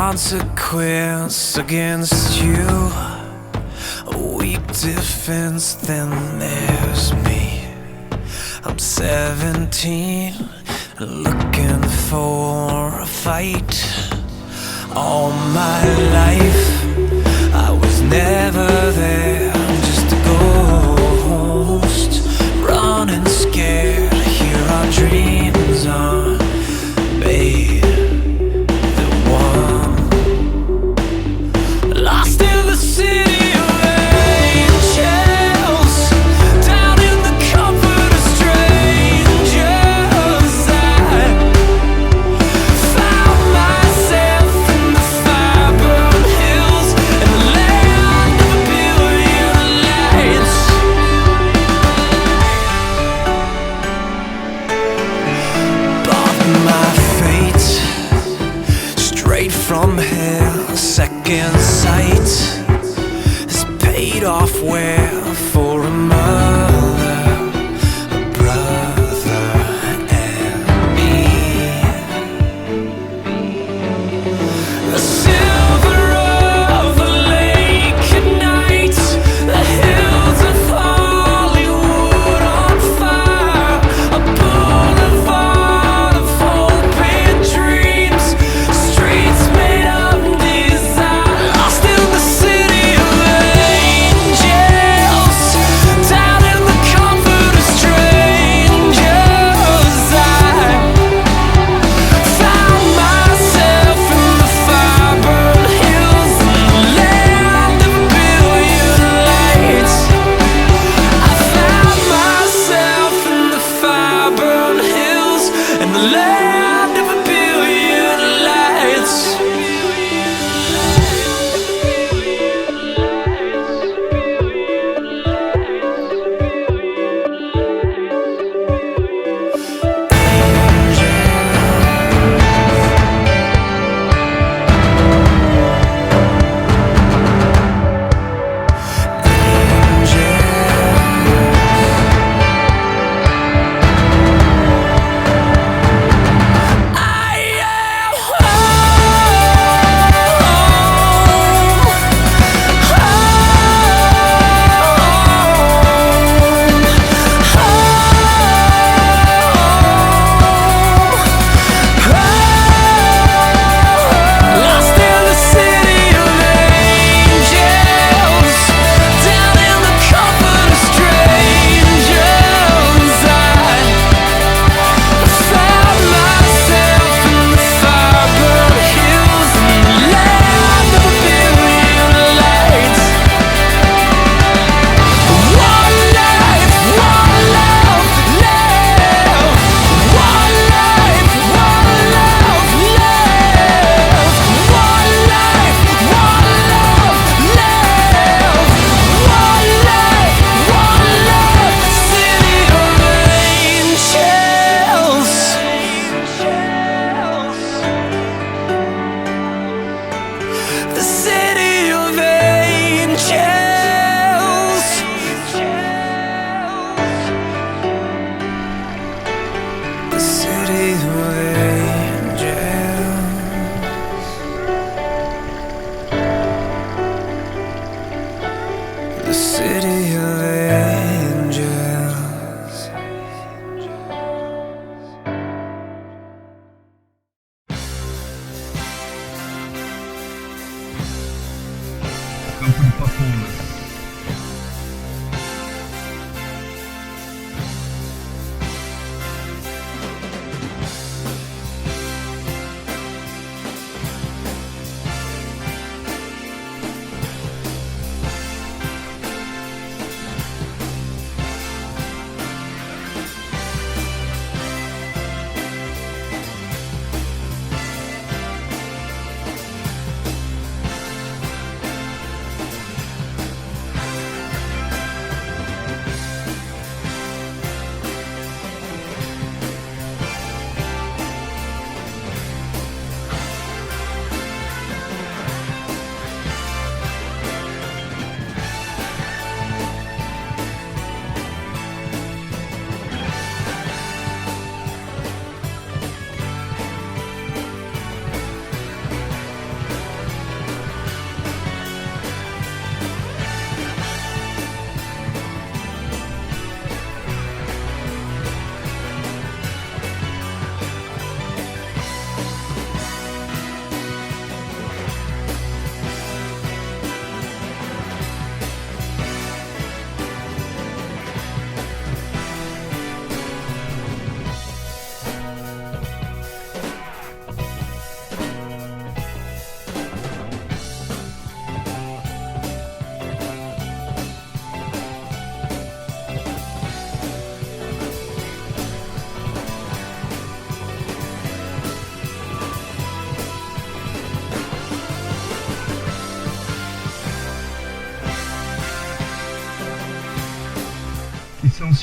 consequence against you. A weak defense, then there's me. I'm 17, looking for a fight. All my life I was never there, I'm just a ghost, running scared. Here our dreams are made. Lost in the city of angels, down in the comfort of strangers. I found myself in the fire-burned hills, in the land of a billion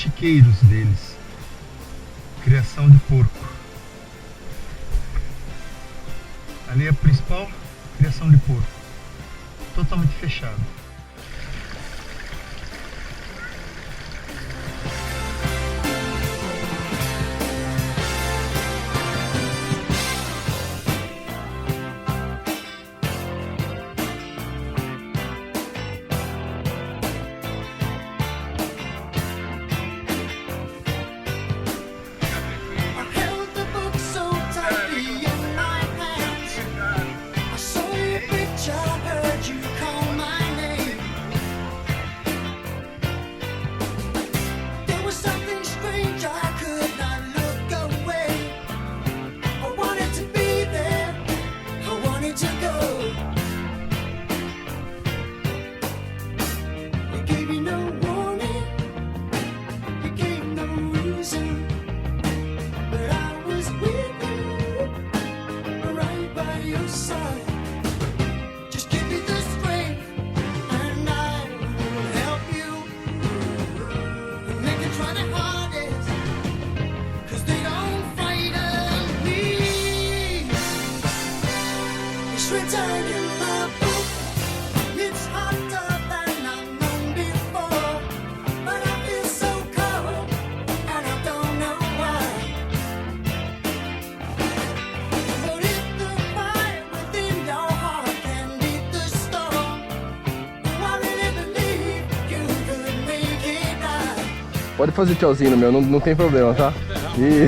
chiqueiros deles. Criação de porco. Ali é a principal criação de porco. Totalmente fechado. Pode fazer tchauzinho no meu, não tem problema, tá? E...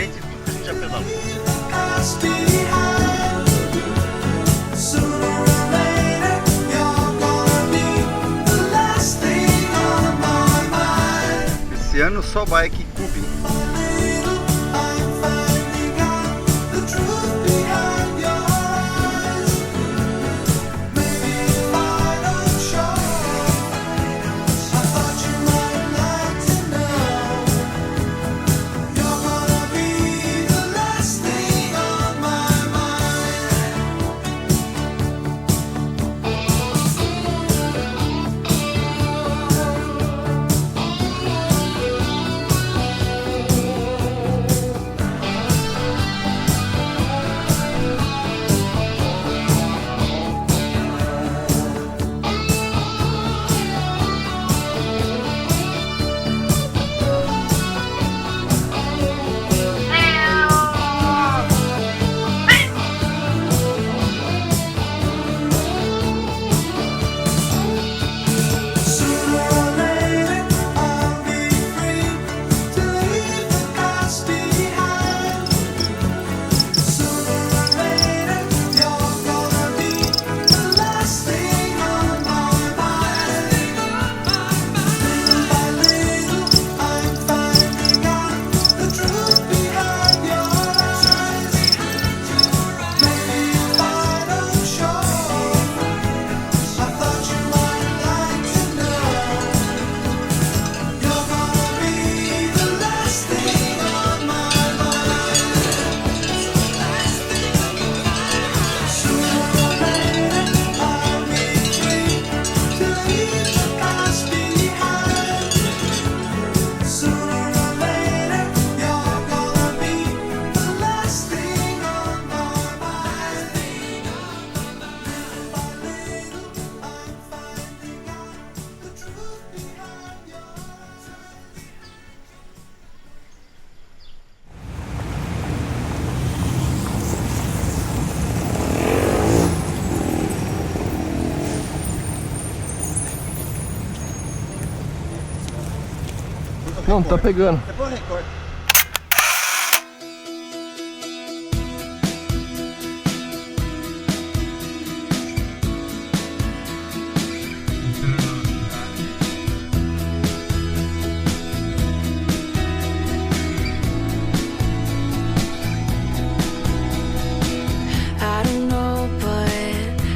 diferente de tudo que a gente já pedalou. Esse ano só bike Cube. Não, tá pegando. Depois recorta. I don't know, but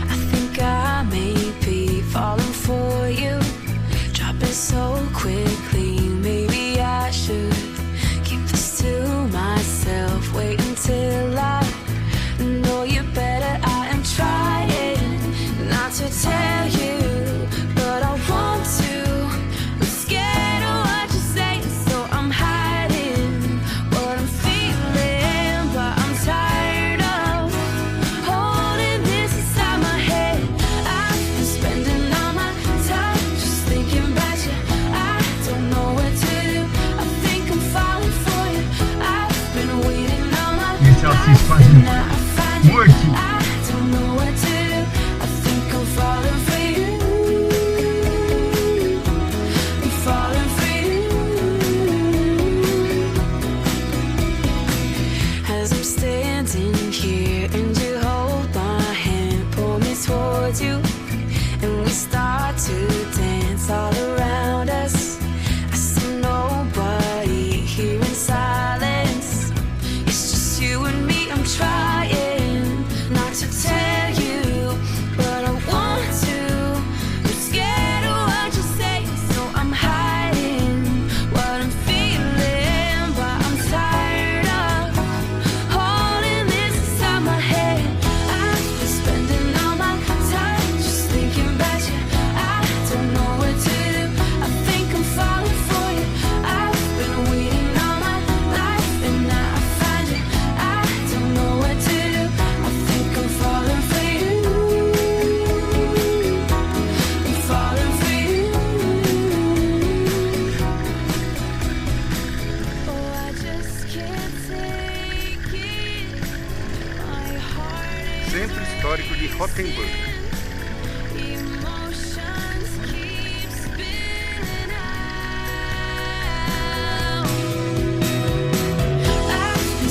I think I may be falling for you, dropping so quickly. Maybe I should keep this to myself, wait until I know you better. I am trying not to tell you, but I want to. I'm scared of what you say, so I'm hiding what I'm feeling, but I'm tired of holding this inside my head. I've been spending all my time just thinking about you. I don't know what to do. I think I'm falling for you. I've been waiting all my Esse Alcides quase life, now I find you. morto. I don't know what to do. I think I'm falling for you. I'm falling for you. As I'm standing here and you hold my hand, pull me towards you, and we start to dance all around us. I see nobody here in silence. It's just you and me. I'm trying not to tell you, but I want to. I'm scared of what you say, so I'm hiding what I'm feeling, but I'm tired of holding this inside my head. I've been spending all my time just thinking about you. I don't know what to do. I think I'm falling for you. I've been waiting all my life, and now I find you. I don't know what to do. I think I'm falling for you. I'm falling for you. Oh, I just can't take it. My heart is Centro Histórico de Rothenburg. emotions keep spinning out. I've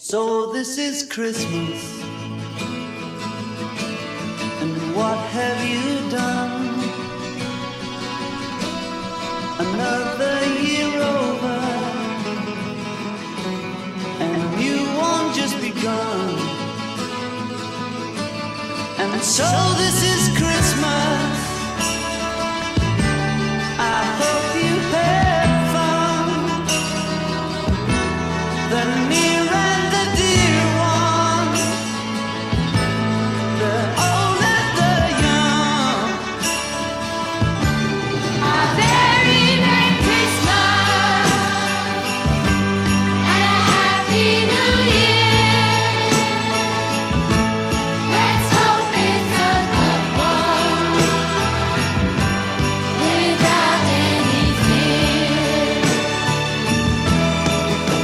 So this is Christmas, and what have you done? Another year over, and a new one just begun. And so this is Christmas. I hope you had fun. The near and the dear one, the old and the young. A very Merry Christmas and a Happy New Year. Let's hope it's a good one without any fear.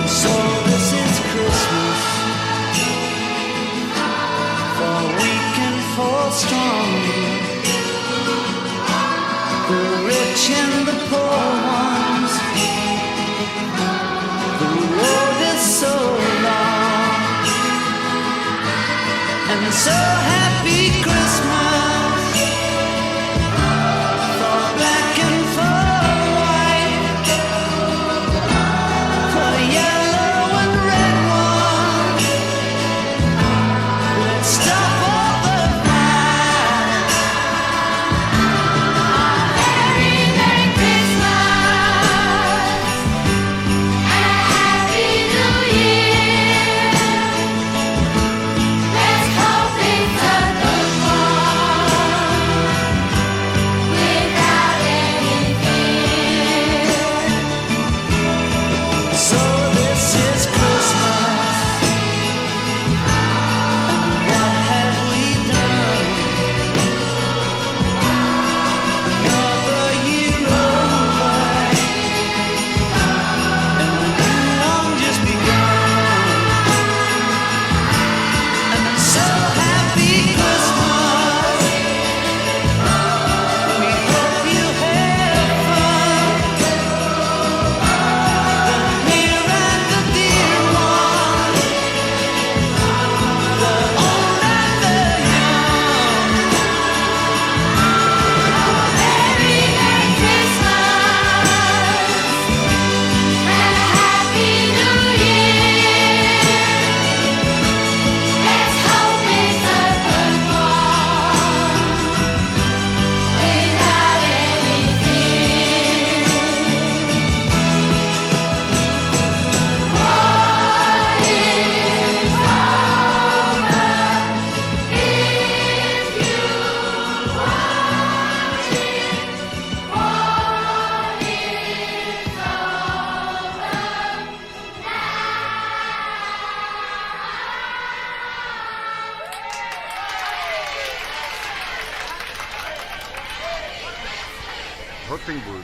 So this is Christmas, for weak and for strong, the rich and the poor ones. The road is so long, and so happy Christmas for black and for white, for yellow and red one. Let's stop all the fight. Very Merry Christmas and a Happy New Year. Let's hope it's a good one without any fear. So this is Christmas, and what have we done? Another year over, and a new one just begun. And I'm so happy Christmas. We hope you had fun. The near and the dear one, the old and the young. Very Merry Christmas and a Happy New Year. Let's hope it's a good one without any fear. What is Rothenburg.